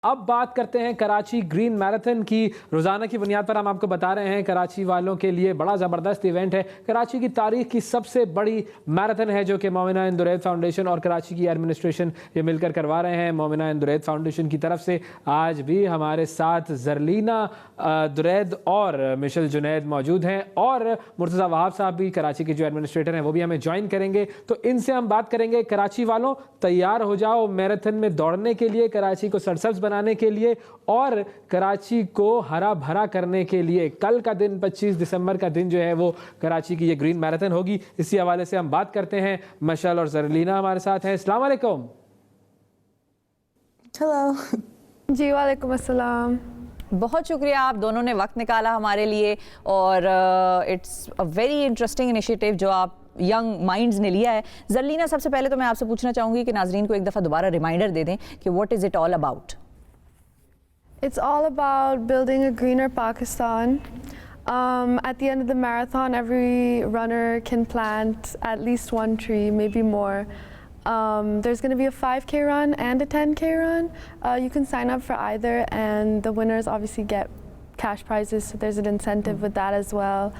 اب بات کرتے ہیں کراچی گرین میراتھن کی۔ روزانہ کی بنیاد پر ہم آپ کو بتا رہے ہیں کراچی والوں کے لیے بڑا زبردست ایونٹ ہے۔ کراچی کی تاریخ کی سب سے بڑی میراتھن ہے جو کہ مومنہ اندرید فاؤنڈیشن اور کراچی کی ایڈمنسٹریشن یہ مل کر کروا رہے ہیں۔ مومنہ اندرید فاؤنڈیشن کی طرف سے آج بھی ہمارے ساتھ زرلینہ درید اور مشل جنید موجود ہیں، اور مرتضیٰ وہاب صاحب بھی کراچی کے جو ایڈمنسٹریٹر ہیں وہ بھی ہمیں جوائن کریں گے۔ تو ان سے ہم بات کریں گے۔ کراچی والوں تیار ہو جاؤ میراتھن میں دوڑنے کے لیے، کراچی کو سرسبز بنانے کے لیے اور کراچی کو ہرا بھرا کرنے کے لیے۔ کل کا دن 25 دسمبر کا دن جو ہے وہ کراچی کی یہ گرین میراتھن ہوگی۔ اسی حوالے سے ہم بات کرتے ہیں۔ مشل اور زرلینہ ہمارے ساتھ ہیں۔ السلام علیکم۔ ہیلو جی وعلیکم السلام۔ بہت شکریہ، آپ دونوں نے وقت نکالا ہمارے لیے، اور it's a very interesting initiative جو آپ ینگ مائنڈز نے لیا ہے۔ زرلینہ، سب سے پہلے تو میں آپ سے پوچھنا چاہوں گی کہ ناظرین کو ایک دفعہ دوبارہ ریمائنڈر دے دیں کہ what is it all about? It's all about building a greener Pakistan. At the end of the marathon, every runner can plant at least one tree, maybe more. There's going to be a 5K run and a 10K run. You can sign up for either, and the winners obviously get cash prizes, so there's an incentive with that as well.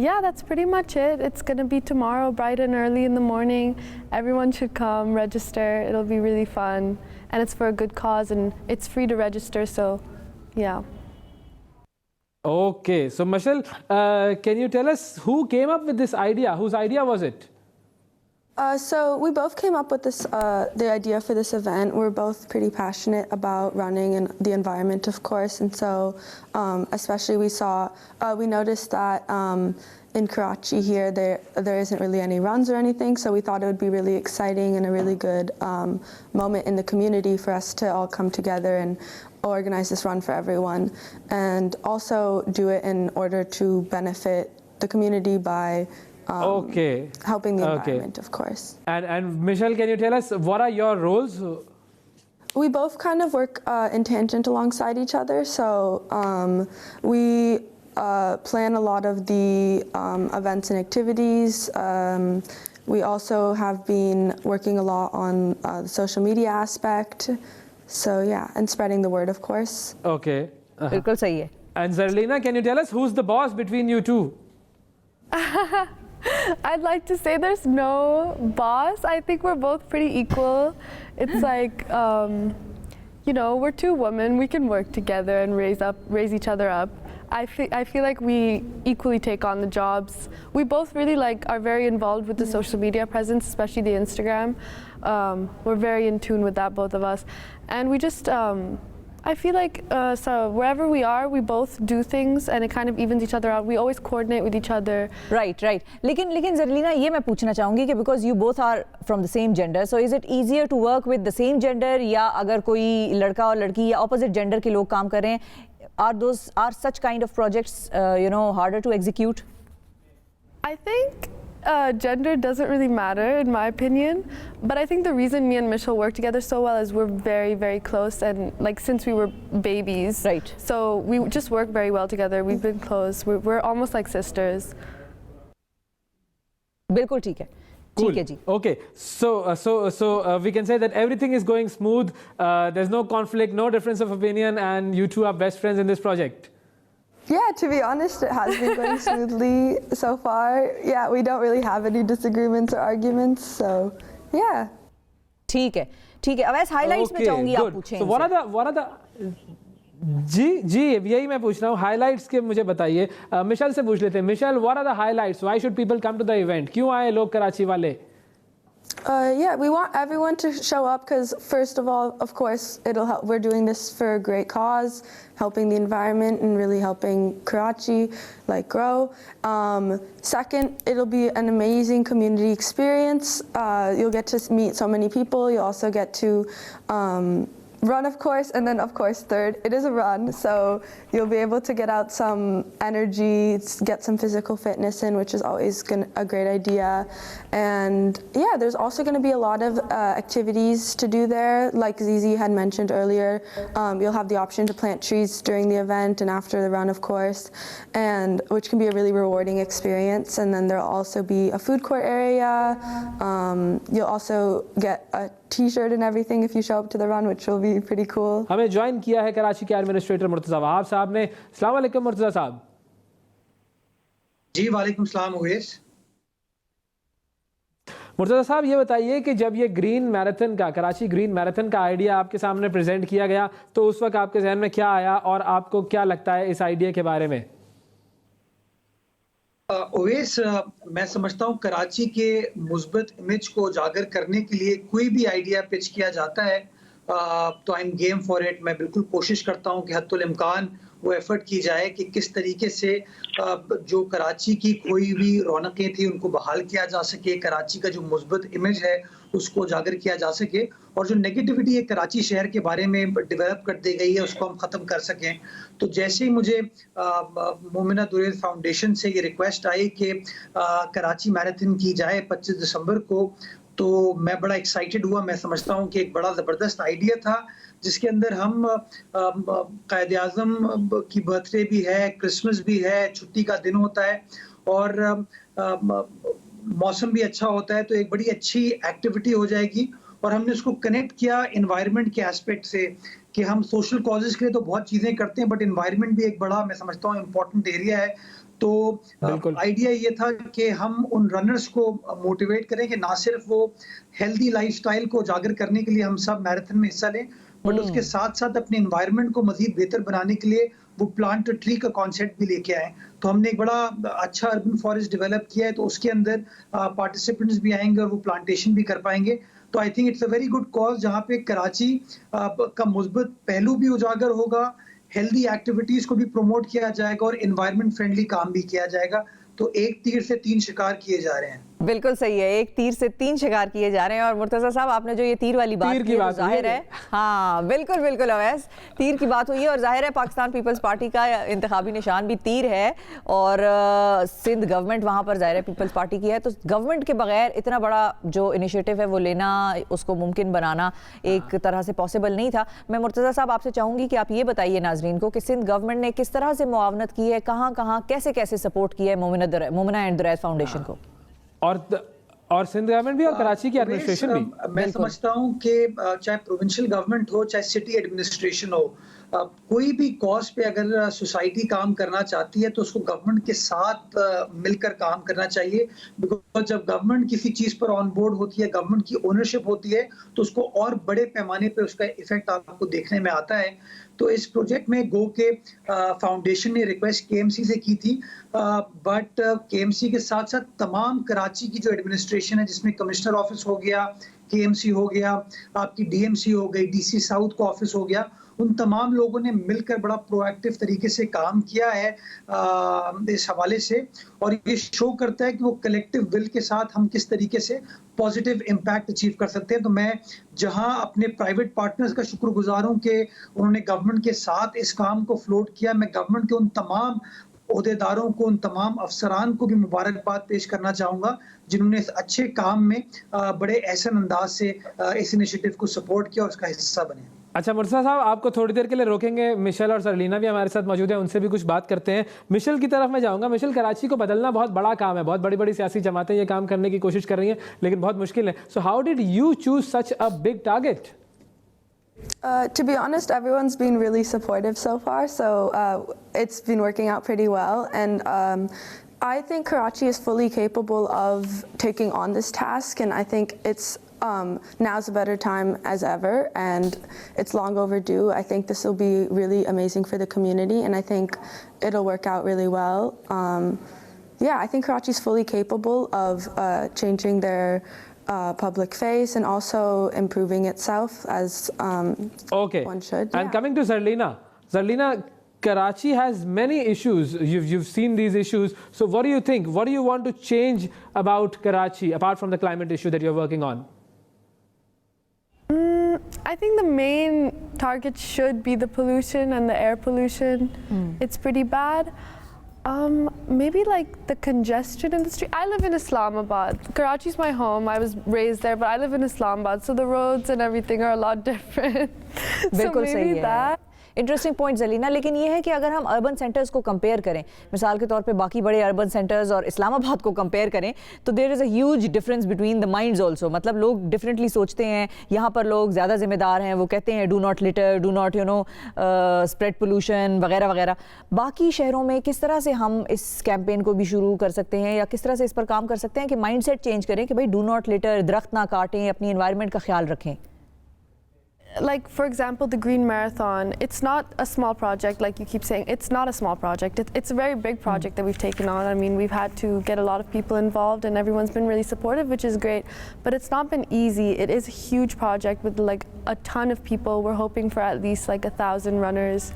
Yeah, that's pretty much it. It's going to be tomorrow, bright and early in the morning. Everyone should come, register. It'll be really fun. And it's for a good cause, and it's free to register, so yeah. Okay, so Mashal, can you tell us who came up with this idea? Whose idea was it? So we both came up with the idea for this event. We're both pretty passionate about running and the environment, of course, and so especially we noticed that in Karachi here there isn't really any runs or anything, so we thought it would be really exciting and a really good moment in the community for us to all come together and organize this run for everyone, and also do it in order to benefit the community by helping the environment, of course. And Michelle, can you tell us what are your roles? We both kind of work in tangent alongside each other, so we plan a lot of the events and activities. We also have been working a lot on the social media aspect, so yeah, and spreading the word, of course. Okay. بالکل صحیح ہے۔ And Zarlina, can you tell us who's the boss between you two? I'd like to say there's no boss. I think we're both pretty equal. It's like, we're two women. We can work together and raise each other up. I feel like we equally take on the jobs. We both really are very involved with the social media presence, especially the Instagram. We're very in tune with that, both of us. And we just, I feel like so wherever we are, we both do things, and it kind of evens each other out. We always coordinate with each other. Right. لیکن زرلینہ، یہ میں پوچھنا چاہوں گی کہ because you both are from the same gender, so is it easier to work with the same gender, یا اگر کوئی لڑکا اور لڑکی یا اپوزٹ جینڈر کے لوگ کام کر رہے ہیں، are such kind of projects harder to execute? I think gender doesn't really matter in my opinion, but I think the reason me and Michelle work together so well is we're very, very close, and since we were babies, right? So we just work very well together. We've been close. We're almost like sisters. بالکل ٹھیک ہے۔ Cool. Okay, so we can say that everything is going smooth. There's no conflict, no difference of opinion, and you two are best friends in this project. Yeah, to be honest, it has been going smoothly so far. Yeah, we don't really have any disagreements or arguments, so yeah. ٹھیک ہے۔ اب ایسے high lights میں چاہوں گی آپ پوچھیں۔ So what are the جی یہی میں پوچھ رہا ہوں، ہائی لائٹس کے مجھے بتائیے۔ مشل سے پوچھ لیتے ہیں۔ مشل، what are the highlights? Why should people come to the event? کیوں آئے لوگ کراچی والے؟ Yeah, we want everyone to show up because, first of all, of course, it'll help. We're doing this for a great cause, helping the environment and really helping Karachi grow. Second, it'll be an amazing community experience. You'll get to meet so many people. You'll also get to run, of course, and then of course third, it is a run, so you'll be able to get out some energy, get some physical fitness in, which is always a great idea. And yeah, there's also going to be a lot of activities to do there, like Zizi had mentioned earlier. You'll have the option to plant trees during the event and after the run, of course, and which can be a really rewarding experience. And then there'll also be a food court area. You'll also get a T-shirt and everything if you show up to the run, which will be pretty cool. हमें join किया है कराची के administrator Murtaza Wahab साहब ने। अस्सलाम वालेकुम मुर्तज़ा साहब। जी वालेकुम सलाम उवैस। मुर्तज़ा साहब ये बताइए कि जब ये ग्रीन मैराथन का कराची ग्रीन मैराथन का आइडिया आपके सामने प्रेजेंट किया गया तो उस वक्त आपके जहन में क्या आया और आपको क्या लगता है इस आइडिया के बारे में? ओवैस, मैं समझता हूँ कराची के मुस्बत इमेज को उजागर करने के लिए कोई भी आइडिया पिच किया जाता है तो I am game for it. मैं बिल्कुल कोशिश करता हूँ कि हद्दुल इम्कान वो एफर्ट की जाए कि किस तरीके से जो कराची की कोई भी रौनकें थी उनको बहाल किया जा सके, कराची का जो मुस्बत इमेज है उसको उजागर किया जा सके और जो नेगेटिविटी है कराची शहर के बारे में डेवलप कर दी गई है उसको हम ख़त्म कर सकें। तो जैसे ही मुझे मोमिना दुरैद फाउंडेशन से ये रिक्वेस्ट आई कि कराची मैराथन की जाए 25 दिसंबर को, तो मैं बड़ा एक्साइटेड हुआ। मैं समझता हूँ कि एक बड़ा ज़बरदस्त आइडिया था जिसके अंदर हम कायद आज़म की बर्थडे भी है, क्रिसमस भी है, छुट्टी का दिन होता है और मौसम भी अच्छा होता है, तो एक बड़ी अच्छी एक्टिविटी हो जाएगी। और हमने उसको कनेक्ट किया एनवायरनमेंट के एस्पेक्ट से कि हम सोशल कॉजेज़ के लिए तो बहुत चीज़ें करते हैं बट एनवायरनमेंट भी एक बड़ा, मैं समझता हूँ, इम्पोर्टेंट एरिया है। तो आइडिया ये था कि हम उन रनर्स को मोटिवेट करें कि ना सिर्फ वो हेल्दी लाइफस्टाइल को उजागर करने के लिए हम सब मैराथन में हिस्सा लें बट उसके साथ साथ अपने एनवायरनमेंट को मजीद बेहतर बनाने के लिए वो प्लांट ट्री का कॉन्सेप्ट भी लेके आए। तो हमने एक बड़ा अच्छा अर्बन फॉरेस्ट डेवलप किया है, तो उसके अंदर पार्टिसिपेंट्स भी आएंगे और वो प्लांटेशन भी कर पाएंगे। तो I think it's a very good cause जहाँ पे कराची का मुस्बत पहलू भी उजागर होगा, हेल्दी एक्टिविटीज को भी प्रमोट किया जाएगा और एनवायरनमेंट फ्रेंडली काम भी किया जाएगा। तो एक तीर से 3 शिकार किए जा रहे हैं। बिल्कुल सही है, एक तीर से 3 शिकार किए जा रहे हैं। और मुर्तज़ा साहब, आपने जो ये तीर वाली बात की है, जाहिर है, हाँ बिल्कुल बिल्कुल अवैस, तीर की बात हुई है और जाहिर है पाकिस्तान पीपल्स पार्टी का इंतखाबी निशान भी तीर है और सिंध गवर्नमेंट वहाँ पर जाहिर है पीपल्स पार्टी की है। तो गवर्नमेंट के बगैर इतना बड़ा जो इनिशिएटिव है वो लेना, उसको मुमकिन बनाना एक तरह से पॉसिबल नहीं था। मैं मुर्तज़ा साहब आपसे चाहूँगी कि आप ये बताइए नाजरीन को कि सिंध गवर्नमेंट ने किस तरह से मुआवनत की है, कहाँ कहाँ कैसे कैसे सपोर्ट किया है मोमिना एंड दुरैद फाउंडेशन को, और सिंध गवर्नमेंट भी और कराची की एडमिनिस्ट्रेशन भी। मैं समझता हूँ कि चाहे प्रोविंशियल गवर्नमेंट हो चाहे सिटी एडमिनिस्ट्रेशन हो, कोई भी कॉज पे अगर सोसाइटी काम करना चाहती है तो उसको गवर्नमेंट के साथ मिलकर काम करना चाहिए। बिकॉज जब गवर्नमेंट किसी चीज पर ऑन बोर्ड होती है, गवर्नमेंट की ओनरशिप होती है, तो उसको और बड़े पैमाने पे उसका इफेक्ट आपको देखने में आता है। तो इस प्रोजेक्ट में गो के फाउंडेशन ने रिक्वेस्ट केएमसी से की थी, बट केएमसी के साथ साथ तमाम कराची की जो एडमिनिस्ट्रेशन है, जिसमें कमिश्नर ऑफिस हो गया, केएमसी हो गया, आपकी डीएमसी हो गई, डीसी साउथ का ऑफिस हो गया, उन तमाम लोगों ने मिलकर बड़ा प्रोएक्टिव तरीके से काम किया है इस हवाले से। और ये शो करता है कि वो कलेक्टिव विल के साथ हम किस तरीके से पॉजिटिव इम्पैक्ट अचीव कर सकते हैं। तो मैं जहां अपने प्राइवेट पार्टनर्स का शुक्रगुजार हूं कि उन्होंने गवर्नमेंट के साथ इस काम को फ्लोट किया, मैं गवर्नमेंट के उन तमाम ओहदेदारों को, उन तमाम अफसरान को भी मुबारकबाद पेश करना चाहूँगा जिन्होंने इस अच्छे काम में बड़े एहसन अंदाज से इस इनिशिएटिव को सपोर्ट किया और उसका हिस्सा बने। अच्छा मुर्तज़ा साहब, आपको थोड़ी देर के लिए रोकेंगे। मिशेल और सरलीना भी हमारे साथ मौजूद है, उनसे भी कुछ बात करते हैं। मिशेल की तरफ मैं जाऊंगा। मिशेल, कराची को बदलना बहुत बड़ा काम है, बहुत बड़ी बड़ी सियासी जमातें ये काम करने की कोशिश कर रही हैं लेकिन बहुत मुश्किल है। So how did you choose such a big target? To be honest, everyone's been really supportive so far, so it's been working out pretty well. And I think Karachi is fully capable of taking on this task, and I think it's now's a better time as ever, and it's long overdue. I think this will be really amazing for the community, and I think it'll work out really well. Yeah, I think Karachi's fully capable of changing their public face and also improving itself as one should. And coming to Zarlina, Karachi has many issues. You've seen these issues. So what do you think? What do you want to change about Karachi apart from the climate issue that you're working on? I think the main target should be the pollution and the air pollution. It's pretty bad. Maybe like the congestion in the street. I live in Islamabad. Karachi's my home. I was raised there, but I live in Islamabad, so the roads and everything are a lot different. So maybe that. Interesting point Zarlina. لیکن یہ ہے کہ اگر ہم urban centres کو compare کریں, مثال کے طور پہ باقی بڑے اربن سینٹرز اور اسلام آباد کو کمپیئر کریں, تو there is a huge difference between the minds also. مطلب لوگ ڈفرینٹلی سوچتے ہیں. یہاں پر لوگ زیادہ ذمہ دار ہیں, وہ کہتے ہیں do not litter, do not spread pollution وغیرہ وغیرہ. باقی شہروں میں کس طرح سے ہم اس کیمپین کو بھی شروع کر سکتے ہیں, یا کس طرح سے اس پر کام کر سکتے ہیں کہ مائنڈ سیٹ چینج کریں کہ بھائی ڈو ناٹ لٹر, درخت نہ کاٹیں, اپنی انوائرمنٹ کا خیال رکھیں. Like, for example, the Green Marathon, it's not a small project, like you keep saying. It's not a small project. It's a very big project that we've taken on. I mean, we've had to get a lot of people involved, and everyone's been really supportive, which is great. But it's not been easy. It is a huge project with like a ton of people. We're hoping for at least like 1,000 runners.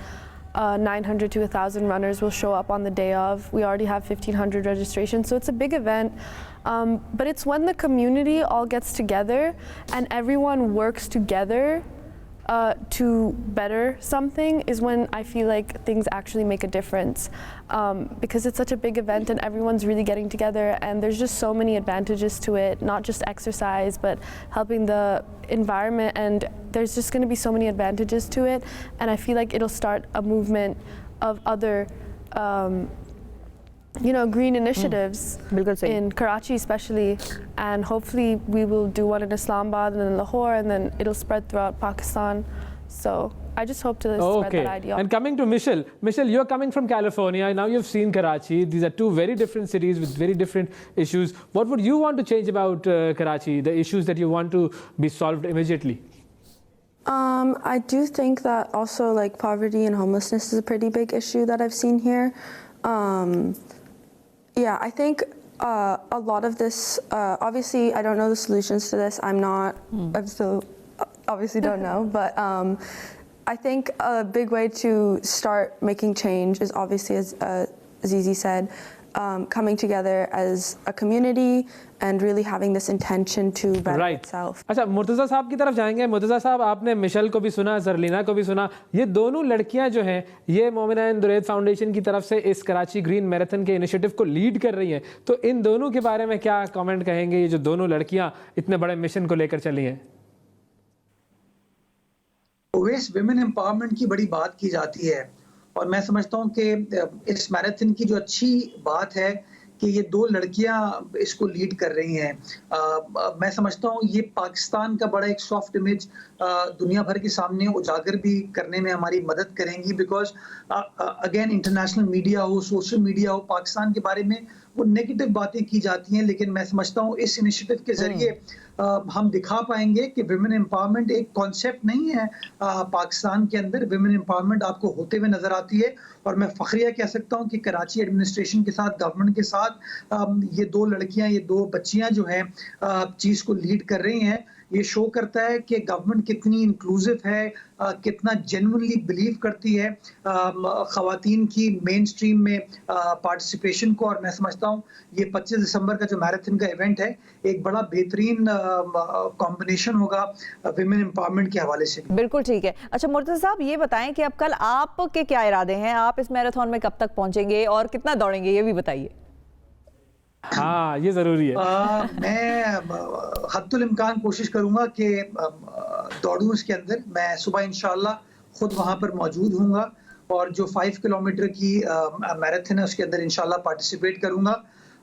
900 to 1,000 runners will show up on the day of. We already have 1,500 registrations, so it's a big event. But it's when the community all gets together and everyone works together to better something is when I feel like things actually make a difference, because it's such a big event and everyone's really getting together, and there's just so many advantages to it, not just exercise but helping the environment, and there's just going to be so many advantages to it, and I feel like it'll start a movement of other green initiatives in Karachi especially, and hopefully we will do one in Islamabad and in Lahore, and then it'll spread throughout Pakistan. So I just hope to spread that idea. And coming to Michelle, you're coming from California, now you've seen Karachi. These are two very different cities with very different issues. What would you want to change about Karachi, the issues that you want to be solved immediately? I do think that also like poverty and homelessness is a pretty big issue that I've seen here. Yeah, I think a lot of this, obviously I don't know the solutions to this. I'm still obviously don't know, but I think a big way to start making change is obviously, as Zizi said, coming together as a community and really having this intention to better itself. اچھا, مرتضیٰ صاحب کی طرف جائیں گے. مرتضیٰ صاحب, آپ نے مشل کو بھی سنا, زرلینا کو بھی سنا. یہ دونوں لڑکیاں جو ہیں یہ مومنہ اندرید فاؤنڈیشن کی طرف سے اس کراچی گرین میراتھن کے انیشیٹو کو لیڈ کر رہی ہیں, تو ان دونوں کے بارے میں کیا کامنٹ کہیں گے, یہ جو دونوں لڑکیاں اتنے بڑے مشن کو لے کر چلی ہیں؟ اویس, ویمن امپاورمنٹ کی بڑی بات کی جاتی ہے, اور میں سمجھتا ہوں کہ اس میراتھن کی جو اچھی بات ہے کہ یہ دو لڑکیاں اس کو لیڈ کر رہی ہیں. میں سمجھتا ہوں یہ پاکستان کا بڑا ایک سافٹ امیج دنیا بھر کے سامنے اجاگر بھی کرنے میں ہماری مدد کریں گی, بیکاز اگین انٹرنیشنل میڈیا ہو, سوشل میڈیا ہو, پاکستان کے بارے میں وہ نیگیٹو باتیں کی جاتی ہیں, لیکن میں سمجھتا ہوں اس انیشیٹو کے ذریعے ہم دکھا پائیں گے کہ ویمن امپاورمنٹ ایک کانسیپٹ نہیں ہے پاکستان کے اندر. ویمن امپاورمنٹ آپ کو ہوتے ہوئے نظر آتی ہے, اور میں فخریہ کہہ سکتا ہوں کہ کراچی ایڈمنسٹریشن کے ساتھ, گورنمنٹ کے ساتھ یہ دو لڑکیاں, یہ دو بچیاں جو ہیں چیز کو لیڈ کر رہی ہیں. یہ شو کرتا ہے کہ گورنمنٹ کتنی انکلوزو ہے, کتنا جینوئنلی بلیو کرتی ہے خواتین کی مین سٹریم میں پارٹیسپیشن کو. اور میں سمجھتا ہوں یہ 25 دسمبر کا جو میراتھن کا ایونٹ ہے ایک بڑا بہترین کمبینیشن ہوگا ویمن امپاورمنٹ کے حوالے سے. بالکل ٹھیک ہے. اچھا مرتضیٰ صاحب, یہ بتائیں کہ اب کل آپ کے کیا ارادے ہیں, آپ اس میراتھن میں کب تک پہنچیں گے اور کتنا دوڑیں گے, یہ بھی بتائیے. ہاں, یہ ضروری ہے. میں حد الامکان کوشش کروں گا کہ دوڑوں اس کے اندر. میں صبح انشاءاللہ خود وہاں پر موجود ہوں گا, اور جو 5 کلومیٹر کی میراتھن ہے اس کے اندر انشاءاللہ پارٹیسپیٹ کروں گا.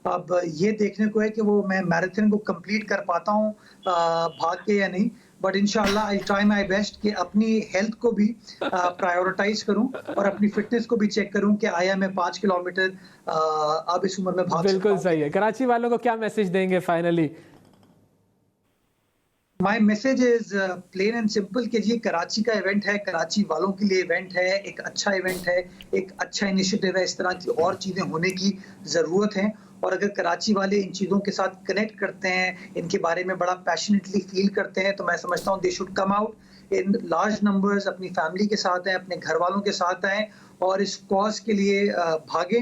اب یہ دیکھنے کو ہے کہ وہ میں میراتھن کو کمپلیٹ کر پاتا ہوں بھاگ کے یا نہیں, بٹ انشاءاللہ آئی ٹرائی مائی بیسٹ کہ اپنی ہیلتھ کو بھی پرائیورٹائز کروں اور اپنی فٹنس کو بھی چیک کروں کہ آیا میں 5 کلومیٹر اب اس عمر میں بھاگ سکتا ہوں. بالکل صحیح ہے. کراچی والوں کو کیا میسج دیں گے finally? My message is plain and simple کہ جی کراچی کا ایونٹ ہے, کراچی والوں کے لیے ایونٹ ہے, ایک اچھا ایونٹ ہے, ایک اچھا انیشیٹو ہے. اس طرح کی اور چیزیں ہونے کی ضرورت ہے, اور اگر کراچی والے ان چیزوں کے ساتھ کنیکٹ کرتے ہیں, ان کے بارے میں بڑا پیشنیٹلی فیل کرتے ہیں, تو میں سمجھتا ہوں they should come out in large numbers, اپنی فیملی کے ساتھ آئیں, اپنے گھر والوں کے ساتھ آئیں, اور اس کاز کے لیے بھاگیں.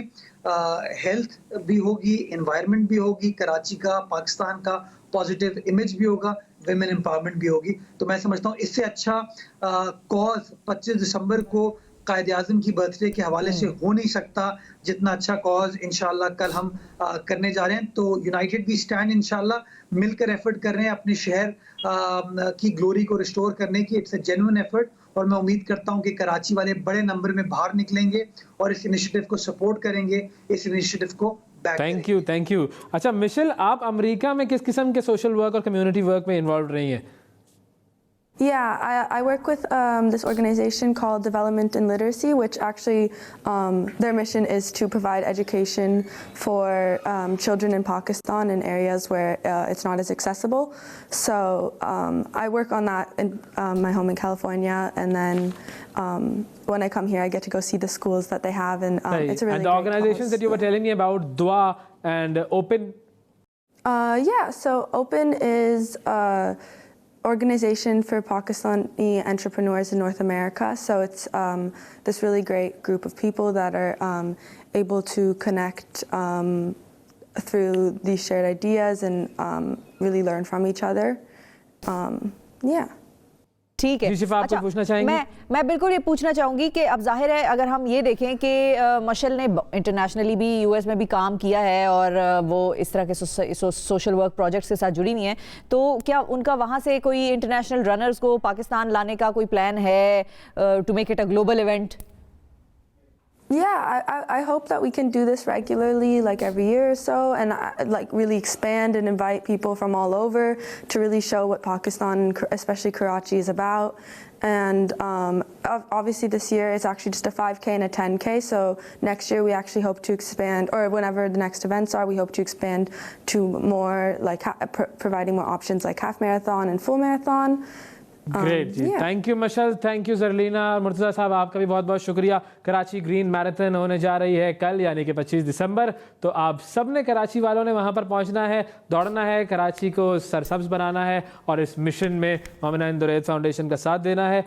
ہیلتھ بھی ہوگی, انوائرمنٹ بھی ہوگی, کراچی کا, پاکستان کا پازیٹیو امیج بھی ہوگا, ویمن امپاورمنٹ بھی ہوگی. تو میں سمجھتا ہوں اس سے اچھا کاز 25 دسمبر کو قائد اعظم کی برتھ ڈے کے حوالے سے ہو نہیں سکتا جتنا اچھا کاز انشاءاللہ کل ہم کرنے جا رہے ہیں. تو یونائٹڈ وی اسٹینڈ انشاءاللہ, مل کر ایفرٹ کر رہے ہیں اپنے شہر کی گلوری کو ریسٹور کرنے کی. اٹس اے جینوئن ایفرٹ, اور میں امید کرتا ہوں کہ کراچی والے بڑے نمبر میں باہر نکلیں گے اور اس انیشیٹو کو سپورٹ کریں گے, اس انیشیٹو کو بیک کریں گے. Thank you. اچھا مشل, آپ امریکہ میں کس قسم کے سوشل ورک اور کمیونٹی ورک میں انوالوڈ رہی ہیں؟ Yeah, I work with this organization called Development and Literacy, which actually their mission is to provide education for children in Pakistan in areas where it's not as accessible. So I work on that in my home in California, and then when I come here, I get to go see the schools that they have, and it's a really And the great organizations cause. that you were telling me about, Dua and Open. Yeah, so Open is organization for Pakistani entrepreneurs in North America. So it's this really great group of people that are able to connect through these shared ideas and really learn from each other. Yeah. ٹھیک ہے. جی شفا, آپ کو پوچھنا چاہیں گے؟ میں بالکل یہ پوچھنا چاہوں گی کہ اب ظاہر ہے اگر ہم یہ دیکھیں کہ مشل نے انٹرنیشنلی بھی یو ایس میں بھی کام کیا ہے اور وہ اس طرح کے سوشل ورک پروجیکٹس کے ساتھ جڑی نہیں ہیں, تو کیا ان کا وہاں سے کوئی انٹرنیشنل رنرز کو پاکستان لانے کا کوئی پلان ہے to make it a global event? Yeah, I hope that we can do this regularly, like every year or so, and like really expand and invite people from all over to really show what Pakistan, especially Karachi, is about. And obviously this year it's actually just a 5K and a 10K, so next year we actually hope to expand, or whenever the next events are, we hope to expand to more like providing more options like half marathon and full marathon. Great جی, thank you Mishal, thank you Zarlina. اور مرتضیٰ صاحب آپ کا بھی بہت بہت شکریہ. Karachi green marathon ہونے جا رہی ہے کل, یعنی کہ 25 دسمبر. تو آپ سب نے, کراچی والوں نے وہاں پر پہنچنا ہے, دوڑنا ہے, کراچی کو سرسبز بنانا ہے اور اس مشن میں مومنہ ہند دریت فاؤنڈیشن کا ساتھ دینا ہے.